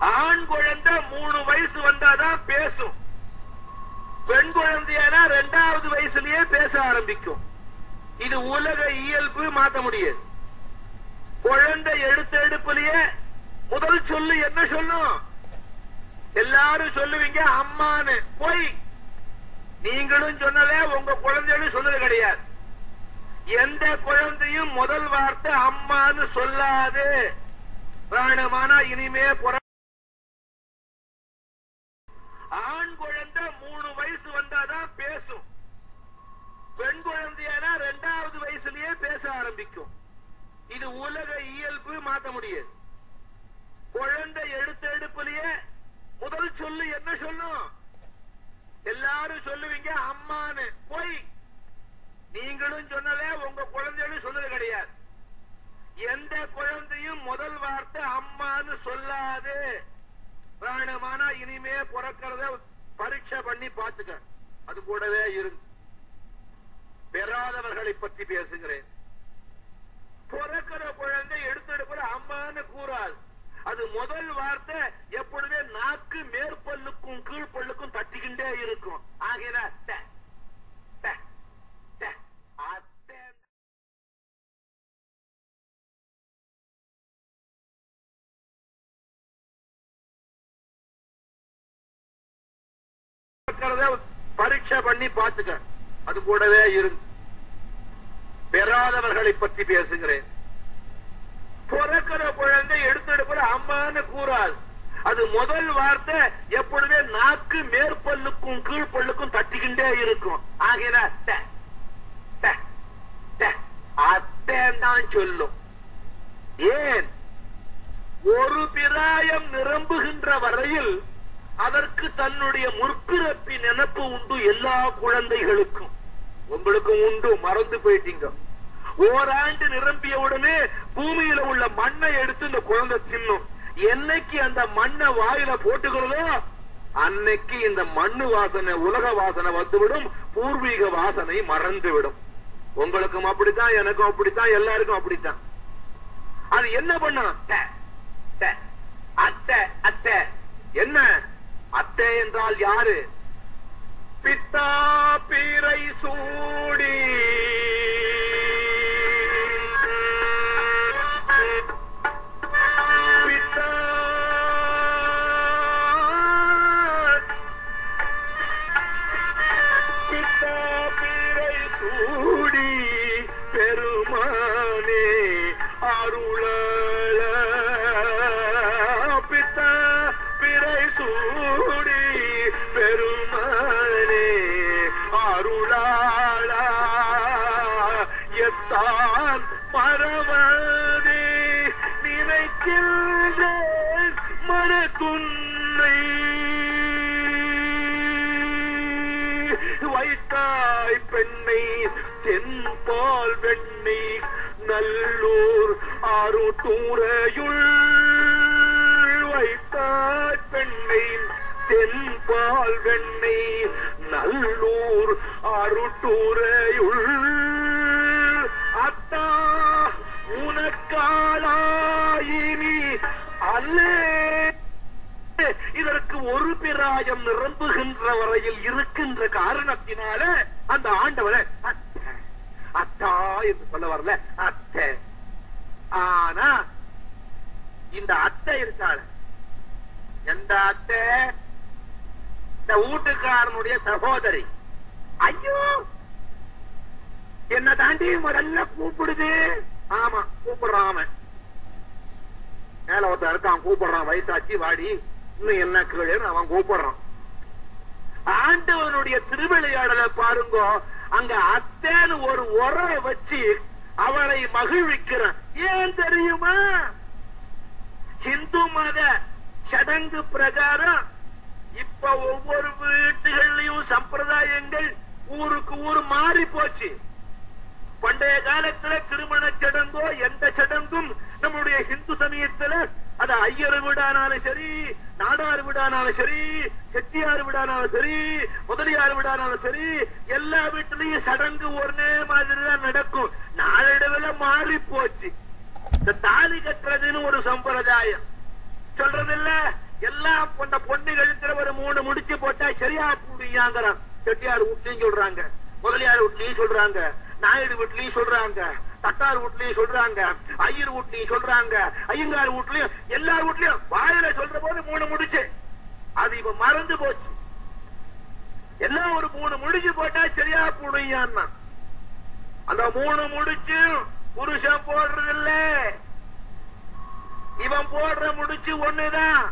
ஆண் குழந்தை 3 வயசு வந்தாதான் பேசும். பெண் குழந்தையானா 2வது வயசுலயே பேச ஆரம்பிக்கும். இது உலக இயல்பு, மாத்த முடியாது. குழந்தை எடுப்பிலேயே முதல் சொல்லு என்ன சொல்லும்? எல்லாரும் சொல்லுவீங்க அம்மான்னு. போய் நீங்களும் சொன்னதே, உங்க குழந்தைகளும் சொன்னது கிடையாது. எந்த குழந்தையும் முதல் வார்த்தை அம்மான்னு சொல்லாது. பிராணமானா இனிமே ஆண் குழந்தை 3 வயசு வந்தாதான் பேசும். பெண் குழந்தையானா 2வது வயசுலயே பேச ஆரம்பிக்கும். இது உலக இயல்பு, மாத்த முடியாது. குழந்தை எடுப்பிலேயே முதல் சொல்லு என்ன சொல்லும்? எல்லாரும் சொல்லுவீங்க அம்மான்னு. போய் நீங்களும் சொன்னதே, உங்க குழந்தைகளும் சொன்னது கிடையாது. எந்த குழந்தையும் முதல் வார்த்தை அம்மான்னு சொல்லாது. பிராணமானா இனிமே பிறக்கிறத பரீட்சை பண்ணி பாத்துக்க. அது கூடவே இருந்து பெறாதவர்களை பற்றி பேசுகிறேன். பிறக்கிற குழந்தை எடுத்தெடுப்புல அம்மான்னு கூறாது. அது முதல் வார்த்தை எப்பொழுதே நாக்கு மேற்பல்லுக்கும் கீழ்பல்லுக்கும் தட்டிக்கிட்டே இருக்கும். ஆகினா பரீட்சை பண்ணி பாத்துக்க. அது கூடவே இருந்து பெறாதவர்களை பற்றி பேசுகிறேன். பிறக்கிற குழந்தை எடுத்தெடுப்புல அம்மான்னு கூறாது. அது முதல் வார்த்தை எப்பொழுதே நாக்கு மேற்பல்லுக்கும் கீழ்பல்லுக்கும் தட்டிக்கிட்டே இருக்கும். ஆகினா அத்தேன் தான் சொல்லும். ஏன்? ஒரு பிராயம் நிரம்புகின்ற வரையில் அதற்கு தன்னுடைய முற்பிறப்பி நினைப்பு உண்டு. எல்லா குழந்தைகளுக்கும், உங்களுக்கும் உண்டு, மறந்து போயிட்டீங்க. ஓராண்டு நிரம்பிய உடனே பூமியில உள்ள மண்ணை எடுத்து இந்த குழந்தை தின்னும். என்னைக்கு அந்த மண்ணை வாயில போட்டுக்கிறதோ அன்னைக்கு இந்த மண்ணு வாசனை, உலக வாசனை வந்துவிடும். பூர்வீக வாசனை மறந்து விடும். உங்களுக்கும் அப்படித்தான், எனக்கும் அப்படித்தான், எல்லாருக்கும் அப்படித்தான். அது என்ன பண்ணும்? அத்தை அத்தை. என்ன அத்தை என்றால் யாரு? பித்தா பீரை சூடி பெருமானே அருள பித்தா பிறை சூடி பெருமானே அருளாள எத்தான் மறவாதே நினைக்கின்றேன் மனத்துன்னை வைத்தாய் பெண்ணை தென்பால் வெண்ணை நல்லூர் ஆறுடூரையுள் வைத்தாய் பெண்ணை தென்பால் வெண்ணை நல்லூர் ஆறுடூரையுள் அத்தா உனக்காளாயினி அல்லே. இதற்கு ஒரு பிராயம் நிரம்புகின்ற வரையில் இருக்கின்ற காரணத்தினால அந்த ஆண்டவரை அத்தா என்று சொல்ல வரல, அத்தை. ஆனா இந்த அத்தை இருக்காள், எந்த அத்தை? இந்த வீட்டுக்காரனுடைய சகோதரி. ஐயோ, என்ன தாண்டி முதல்ல கூப்பிடுது. ஆமா, கூப்பிடுறான். மேல ஒருத்தர் இருக்கான், கூப்பிடுறான். வயசாச்சு, வாடி, இன்னும் என்ன கீழேன்னு அவன் கூப்பிடுறான். ஆண்டவனுடைய திருவிளையாடலை பாருங்க. அங்க அத்தேன்னு ஒரு உரையை வச்சு அவளை மகிழ்விக்கிறான். ஏன் தெரியுமா? இந்து மத சடங்கு பிரகாரம் இப்ப ஒவ்வொரு வீட்டுகள்லயும் சம்பிரதாயங்கள் ஊருக்கு ஊர் மாறி போச்சு. பண்டைய காலத்துல திருமண சடங்கோ எந்த சடங்கும் நம்முடைய இந்து சமயத்துல அது ஐயர் வீடானாலும் சரி, நாடார் வீடானாலும் சரி, செட்டியார் வீடானாலும் சரி, முதலியார் வீடானாலும் சரி, எல்லா வீட்டிலையும் சடங்கு ஒரே மாதிரிதான் நடக்கும். நாளடைவில் மாறி போச்சு. இந்த தாலி கட்டுறதுன்னு ஒரு சம்பிரதாயம் சொல்றது இல்ல. அந்த பொண்ணு கழுத்துல ஒரு 3 முடிச்சு போட்டா சரியா போடுங்கிறான். செட்டியார் வீட்லயும் சொல்றாங்க, முதலியார் வீட்லயும் சொல்றாங்க, நாயுடு வீட்லயும் சொல்றாங்க, தட்டார் வீட்லயும் சொல்றாங்க, ஐயர் வீட்லயும் சொல்றாங்க, ஐயங்கார் வீட்லயும், எல்லார் வீட்லயும் வாயில சொல்ற போது 3 முடிச்சு. அது இப்ப மறந்து போச்சு. எல்லாம் ஒரு 3 முடிச்சு போட்டா சரியா போடுங்க. அந்த 3 முடிச்சு புருஷன் போடுறது இல்ல, இவன் போடுற முடிச்சு ஒண்ணுதான்.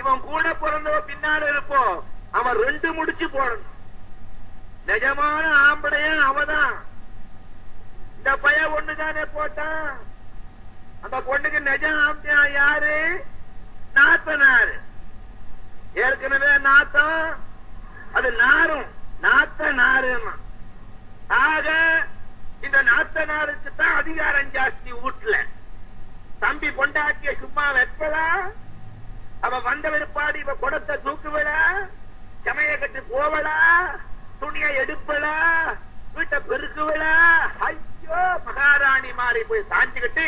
இவன் கூட பிறந்தவ பின்னால இருப்போம், அவன் 2 முடிச்சு போடணும். நிஜமான ஆம்படையன் அவதான். இந்த பையன் ஒண்ணுதானே போட்டான். அந்த பொண்ணுக்கு நிஜ ஆம்படையா யாரு? நாத்தனாரு. ஏற்கனவே நாத்தம், அது நாரும், நாத்த நாருமா. ஆக இந்த நாத்தனாருக்கு தான் அதிகாரம் ஜாஸ்தி வீட்டுல. தம்பி பொண்டாட்டிய சும்மா வைப்பதா? அவ வந்த விற்பாடு இவ குடத்தை தூக்குவடா, சமைய கட்டு போவடா, துணியை எடுப்படா, வீட்டை பெருக்குவடா. ஐயோ, மகாராணி மாறி போய் சாஞ்சுக்கிட்டு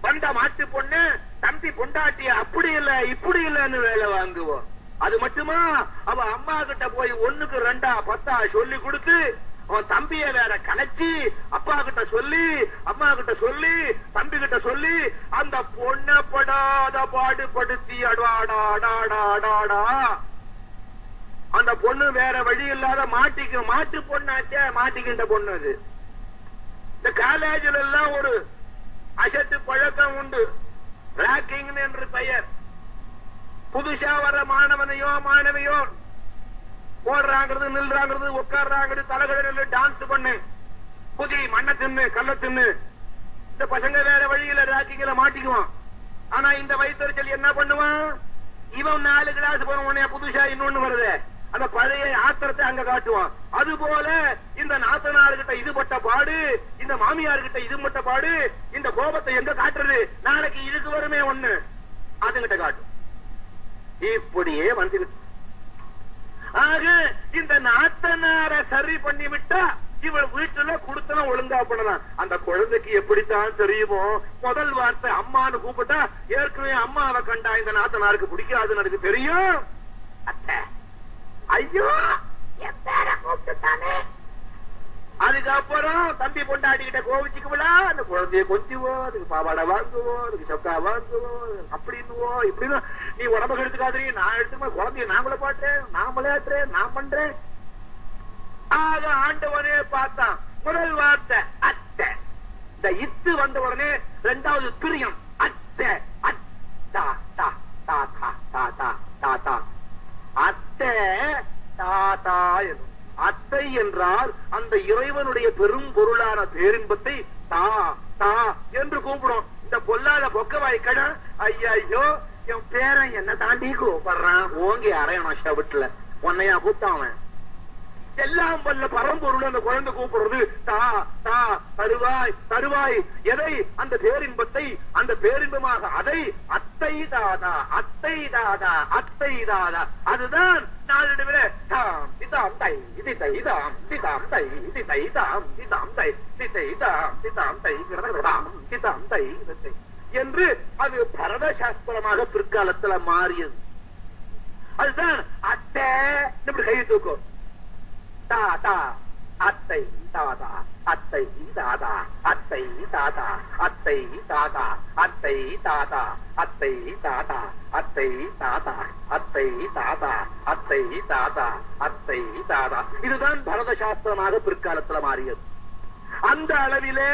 வந்த மாட்டு பொண்ணு தம்பி பொண்டாட்டிய அப்படி இல்ல இப்படி இல்லன்னு வேலை வாங்குவோம். அது மட்டுமா, அவ அம்மா கிட்ட போய் 1க்கு 2 10 சொல்லி கொடுத்து, அவன் தம்பிய வேற கலைச்சி அப்பா கிட்ட சொல்லி, அம்மா கிட்ட சொல்லி, தம்பி கிட்ட சொல்லி, அந்த பொண்ண படாத பாடுபடுத்தி அடாடாடாடாடா. அந்த பொண்ணு வேற வழி இல்லாத மாட்டிக்கும். மாட்டு பொண்ணாச்சே, மாட்டிக்கின்ற பொண்ணு அது. இந்த காலேஜில் எல்லாம் ஒரு அசட்டு பழக்கம் உண்டு, ராக்கிங் என்று பெயர். புதுசா வர மாணவனையோ மாணவியோ போடுறாங்கிறது, நில்றாங்கிறது, உட்கார்றாங்கிறது, தலைகடல டான்ஸ் பண்ணு, புதி மண்ணை தின்னு, கல்ல தின்னு. இந்த பசங்க வேற வழியில ராக்கிங்ல மாட்டிக்குவான். ஆனா இந்த வயிற்றுச்சல் என்ன பண்ணுவான்? இவன் 4 கிளாஸ் போன உடனே புதுசா இன்னொன்னு வருது, அந்த பழைய ஆத்திரத்தை அங்க காட்டுவான். அது போல இந்த நாத்தனார்கிட்ட இது பட்ட பாடு, இந்த மாமியார்கிட்ட இது பட்ட பாடு, இந்த கோபத்தை எங்க காட்டுறது? நாளைக்கு இதுக்கு வருமே ஒண்ணு, அதுகிட்ட காட்டும். இப்படியே வந்துகிட்டு. ஆக இந்த நாத்தனார சரி பண்ணி விட்டா இவள் வீட்டுல குடுத்தன ஒழுங்கா பண்ணலாம். அந்த குழந்தைக்கு எப்படித்தான் தெரியுமோ, முதல் வார்த்தை அம்மான்னு கூப்பிட்டா, ஏற்கனவே அம்மாவை கண்டா இந்த நாத்தனாருக்கு பிடிக்காதுன்னு எனக்கு தெரியும். அத்தை, ஐயோ என் பேர கூப்பிட்டுட்டானே. அதுக்கப்புறம் தம்பி பொண்டாட்டிக்கிட்ட கோவிச்சுக்குவா, அந்த குழந்தைய கொஞ்சுவோம், அதுக்கு பாவாடை வாங்குவோம், அதுக்கு சொக்கா வாங்குவோம், அப்படின்னுவோம். இப்படின்னு நீ உடம்புக்கு எடுத்துக்காதீங்க, நான் எடுத்துக்க குழந்தைய நாங்கள பாட்டேன், நான் விளையாட்டுறேன், நான் பண்றேன். ஆக ஆண்டவனே பார்த்தான். முதல் வார்த்தை அத்தை. இந்த இத்து வந்த உடனே 2வது பிரியம் அத்தை. அத்தா தா தா தா தா தா தா தா. அத்தை தாத்தா எனும். அத்தை என்றால் அந்த இறைவனுடைய பெரும் பொருளான பேரின்பத்தை தா தா என்று கூப்பிடும். இந்த பொல்லாத பொக்கவாய் கடை, ஐயோ என் பேரன் என்ன தாண்டி கூப்பிடுறான், ஓங்கி அரையணும் ஷவுட்ல, உன்னையா கூப்பிட்டாவன். எல்லாம் வல்ல பரம்பொருள் அந்த குழந்தை கூப்பிடுறது தா தா, தருவாய் தருவாய். எதை? அந்த பேரின்பத்தை, அந்த பேரின்பமாக அதை அத்தை தாதா, அத்தை தாதா, அத்தை தாதா. அதுதான் நாளிடவில தாம் திதாம் தை இது தைதாம் திதாம் தை இது தைதாம் திதாம் தை திதாம் திதாம் தை திதாம் தை என்று அது பரத சாஸ்திரமாக பிற்காலத்துல மாறியது. அதுதான் அத்தை. இப்படி கை தூக்கும். தாதா, அத்தை தாதா, அத்தை தாதா, அத்தை தாதா, அத்தை தாதா, அத்தை தாதா, அத்தை தாதா, அத்தை தாதா, அத்தை தாதா, அத்தை தாதா, அத்தை தாதா. இதுதான் பரத சாஸ்திரமாக பிற்காலத்துல மாறியது. அந்த அளவிலே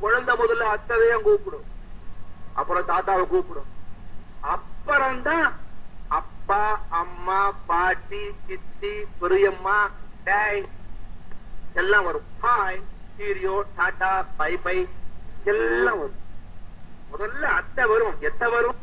குழந்தை முதல்ல அத்தையும் கூப்பிடும், அப்புறம் தாத்தாவை கூப்பிடும், அப்புறம்தான் அப்பா, அம்மா, பாட்டி, சித்தி, பெரியம்மா, டேய் எல்லாம் வரும். Hi, cheerio, tata, bye bye எல்லாம் வரும். முதல்ல அத்தை வரும். எத்த வரும்?